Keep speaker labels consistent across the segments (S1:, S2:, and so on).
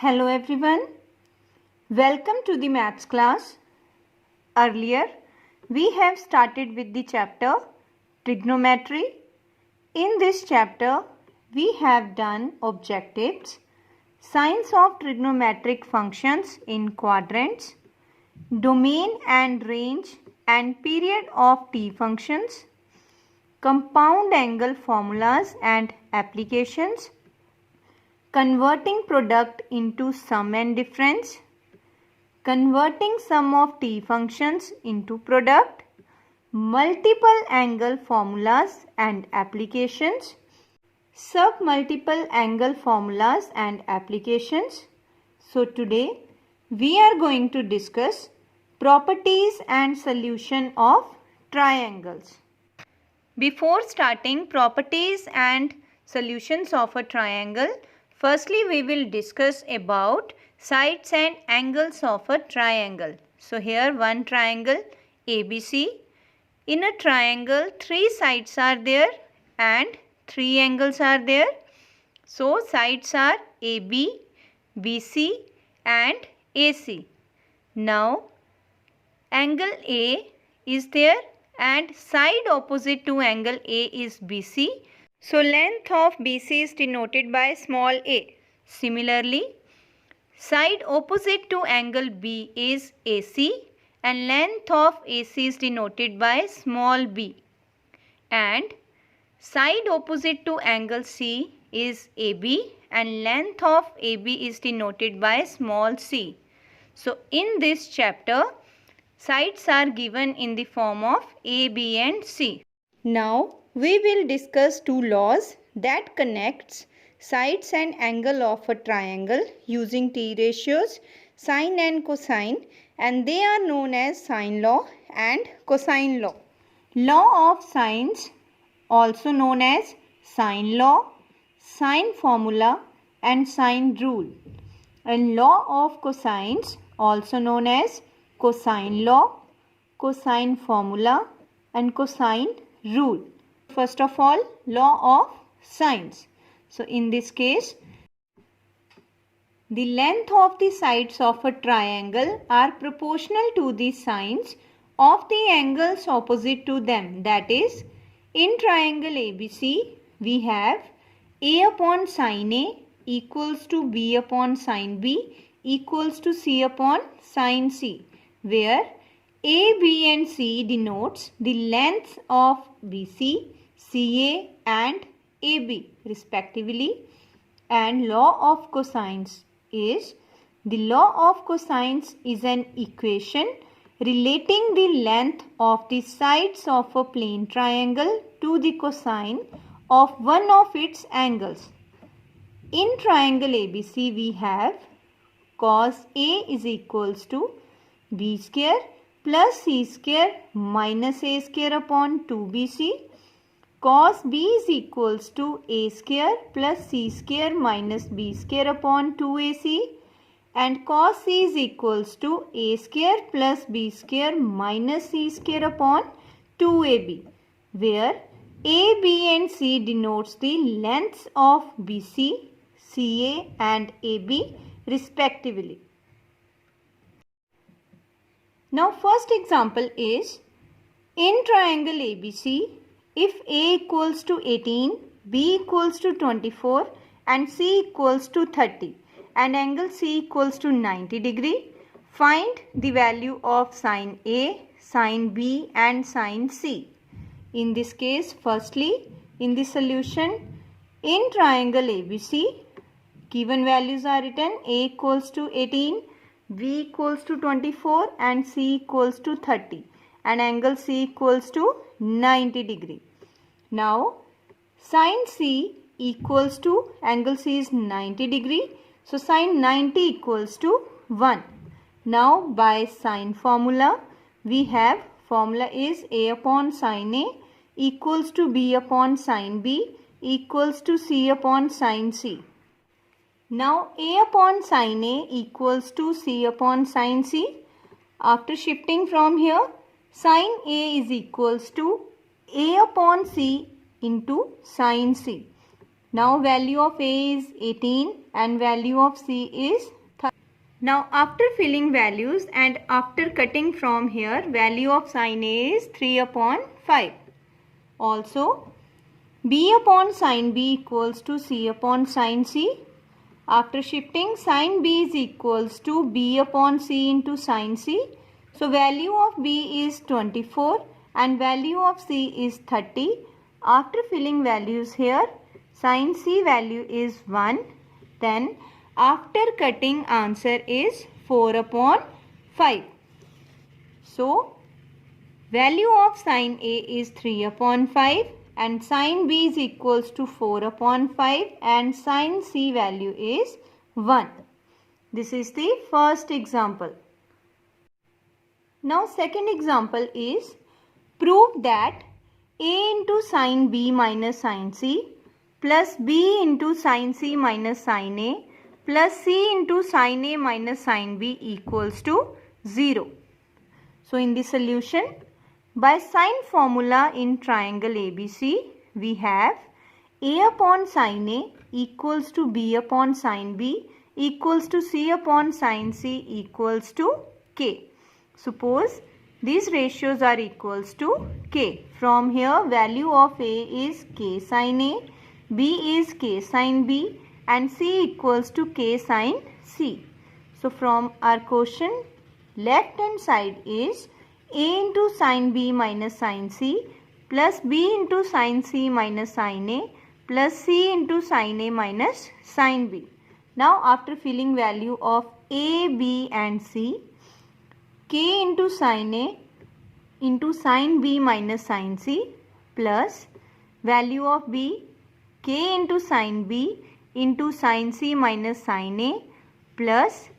S1: Hello everyone, welcome to the maths class. Earlier we have started with the chapter trigonometry. In this chapter we have done objectives, signs of trigonometric functions in quadrants, domain and range and period of t functions, compound angle formulas and applications, converting product into sum and difference, converting sum of t functions into product, multiple angle formulas and applications, submultiple angle formulas and applications. So today we are going to discuss properties and solution of triangles. Before starting properties and solutions of a triangle, firstly we will discuss about sides and angles of a triangle. So here one triangle ABC. In a triangle, three sides are there and three angles are there. So sides are AB, BC and AC. Now angle A is there and side opposite to angle A is BC. So length of BC is denoted by small a. Similarly, side opposite to angle B is AC and length of AC is denoted by small b. And side opposite to angle C is AB and length of AB is denoted by small c. So in this chapter, sides are given in the form of A, B and C. Now we will discuss two laws that connects sides and angle of a triangle using T ratios, sine and cosine, and they are known as sine law and cosine law. Law of sines, also known as sine law, sine formula and sine rule, and law of cosines, also known as cosine law, cosine formula and cosine rule. First of all, law of sines. So in this case, the length of the sides of a triangle are proportional to the sines of the angles opposite to them. That is, in triangle ABC, we have A upon sine A equals to B upon sine B equals to C upon sine C, where A, B and C denotes the lengths of BC, CA and AB respectively, and law of cosines is an equation relating the length of the sides of a plane triangle to the cosine of one of its angles. In triangle ABC we have cos A is equals to B square plus C square minus A square upon 2BC. Cos B is equals to A square plus C square minus B square upon 2AC. And cos C is equals to A square plus B square minus C square upon 2AB, where A, B and C denotes the lengths of BC, CA and AB respectively. Now first example is, in triangle ABC, if A equals to 18, B equals to 24 and C equals to 30 and angle C equals to 90 degree, find the value of sine A, sine B and sine C. In this case, firstly, in the solution, in triangle ABC, given values are written: A equals to 18, B equals to 24 and C equals to 30 and angle C equals to 90 degree. Now sine C equals to, angle C is 90 degree, so sine 90 equals to 1. Now by sine formula we have, formula is A upon sine A equals to B upon sine B equals to C upon sine C. Now A upon sine A equals to C upon sine C. After shifting from here, sine A is equals to A upon C into sine C. Now value of A is 18 and value of C is 30. Now after filling values and after cutting from here, value of sin A is 3 upon 5. Also, B upon sin B equals to C upon sin C. After shifting, sin B is equals to B upon C into sin C. So value of B is 24 and value of C is 30. After filling values here, sin C value is 1. Then after cutting, answer is 4 upon 5. So value of sin A is 3 upon 5 and sin B is equals to 4 upon 5 and sin C value is 1. This is the first example. Now second example is prove that A into sin B minus sin C plus B into sin C minus sin A plus C into sin A minus sin B equals to 0. So in the solution, by sign formula in triangle ABC, we have A upon sin A equals to B upon sin B equals to C upon sin C equals to K. Suppose these ratios are equals to K. From here, value of A is K sin A, B is K sin B and C equals to K sin C. So from our question, left hand side is A into sin B minus sin C plus B into sin C minus sin A plus C into sin A minus sin B. Now after filling value of A, B and C, K into sin A into sin B minus sin C plus value of B, K into sin B into sin C minus sin A plus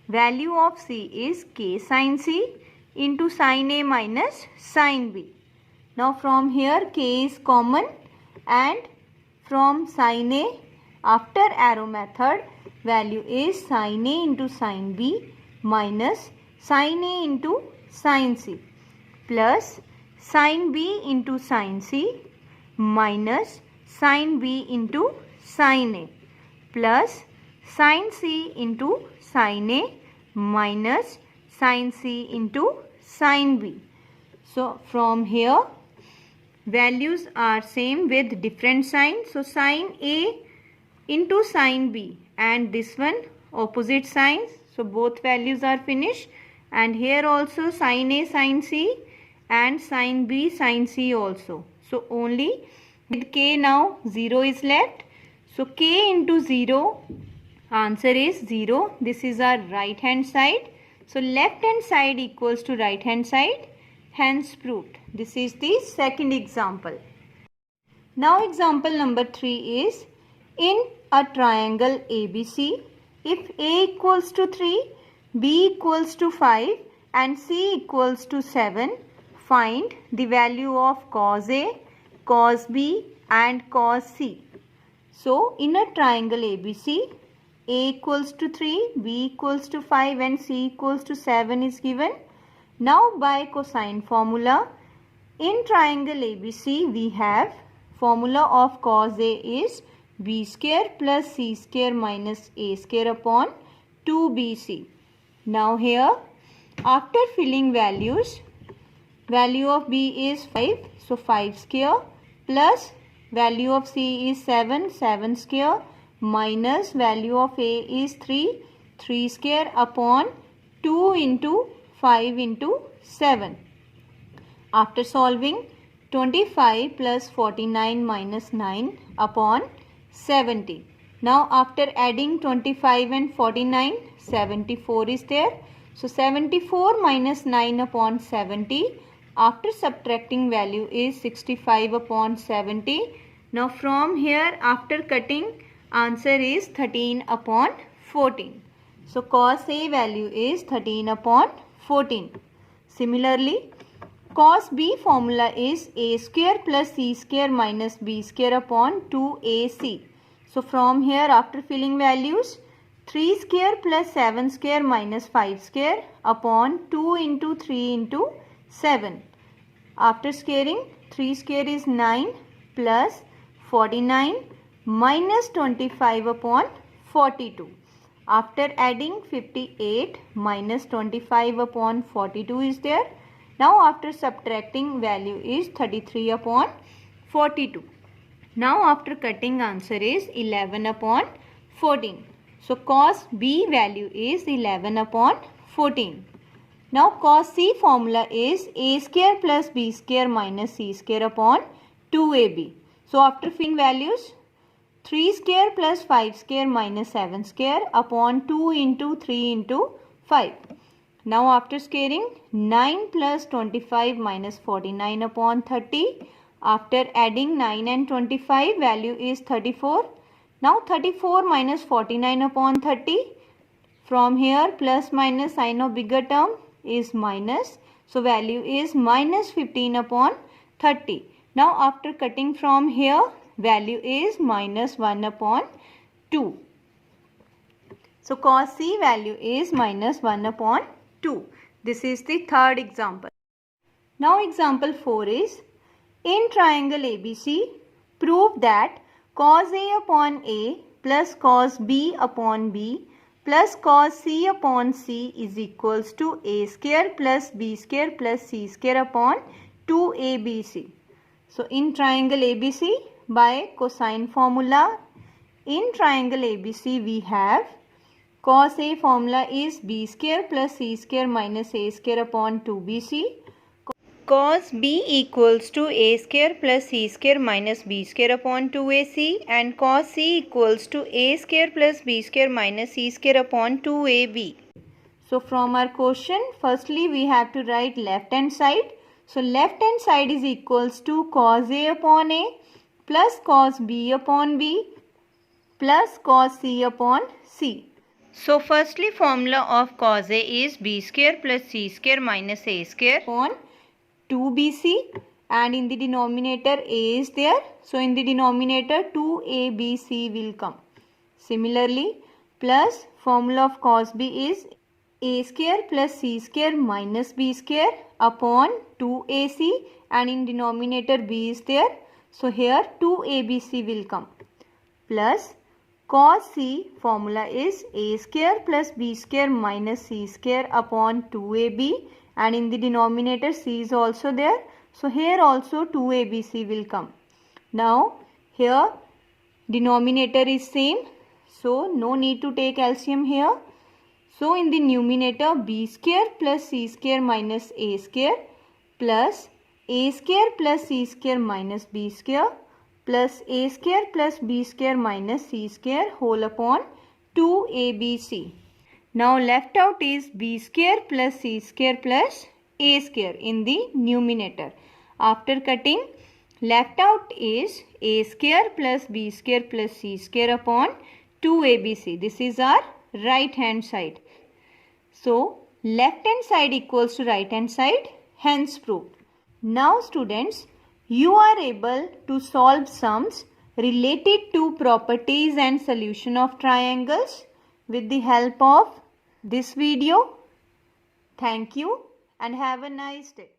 S1: value of C is K sin C into sin A minus sin B. Now from here K is common and from sin A, after arrow method, value is sin A into sin B minus sin A into sin C plus sin B into sin C minus sin B into sin A plus sin C into sin A minus sin C into sin B. So from here values are same with different sign. So sin A into sin B and this one opposite signs. So both values are finished and here also sin A sin C and sin B sin C also. So only with K now 0 is left. So K into 0, answer is 0. This is our right hand side. So left hand side equals to right hand side, hence proved. This is the second example. Now example number 3 is in a triangle ABC, if A equals to 3, B equals to 5 and C equals to 7, find the value of cos A, cos B and cos C. So in a triangle ABC, A equals to 3, B equals to 5 and C equals to 7 is given. Now by cosine formula, in triangle ABC we have formula of cos A is B square plus C square minus A square upon 2BC. Now here after filling values, value of B is 5, so 5 square plus value of C is 7, 7 square minus value of A is 3, 3 square upon 2 into 5 into 7. After solving, 25 plus 49 minus 9 upon 70. Now after adding 25 and 49, 74 is there. So 74 minus 9 upon 70. After subtracting value is 65 upon 70. Now from here after cutting, answer is 13 upon 14. So cos A value is 13 upon 14. Similarly, cos B formula is A square plus C square minus B square upon 2AC. So from here after filling values, 3 square plus 7 square minus 5 square upon 2 into 3 into 7. After squaring, 3 square is 9 plus 49 minus 25 upon 42. After adding 58 minus 25 upon 42 is there. Now after subtracting, value is 33 upon 42. Now after cutting, answer is 11 upon 14. So cos B value is 11 upon 14. Now cos C formula is A square plus B square minus C square upon 2AB. So after filling values, 3 square plus 5 square minus 7 square upon 2 into 3 into 5. Now after squaring, 9 plus 25 minus 49 upon 30. After adding 9 and 25, value is 34. Now 34 minus 49 upon 30. From here, plus minus sign of bigger term is minus. So value is minus 15 upon 30. Now after cutting from here, value is minus 1 upon 2. So cos C value is minus 1 upon 2. This is the third example. Now example 4 is, in triangle ABC, prove that cos A upon A plus cos B upon B plus cos C upon C is equals to A square plus B square plus C square upon 2ABC. So in triangle ABC, by cosine formula, in triangle ABC we have cos A formula is B square plus C square minus A square upon 2BC. Cos B equals to A square plus C square minus B square upon 2AC, and cos C equals to A square plus B square minus C square upon 2AB. So from our question, firstly we have to write left hand side. So left hand side is equals to cos A upon A plus cos B upon B plus cos C upon C. So firstly formula of cos A is B square plus C square minus A square upon 2BC, and in the denominator A is there. So in the denominator 2ABC will come. Similarly, plus formula of cos B is A square plus C square minus B square upon 2AC, and in denominator B is there. So here 2ABC will come. Plus cos C formula is A square plus B square minus C square upon 2AB, and in the denominator C is also there. So here also 2ABC will come. Now here denominator is same, so no need to take LCM here. So in the numerator, B square plus C square minus A square plus A square plus C square minus B square plus A square plus B square minus C square whole upon 2ABC. Now left out is B square plus C square plus A square in the numerator. After cutting, left out is A square plus B square plus C square upon 2ABC. This is our right hand side. So left hand side equals to right hand side, hence proved. Now students, you are able to solve sums related to properties and solution of triangles with the help of this video. Thank you and have a nice day.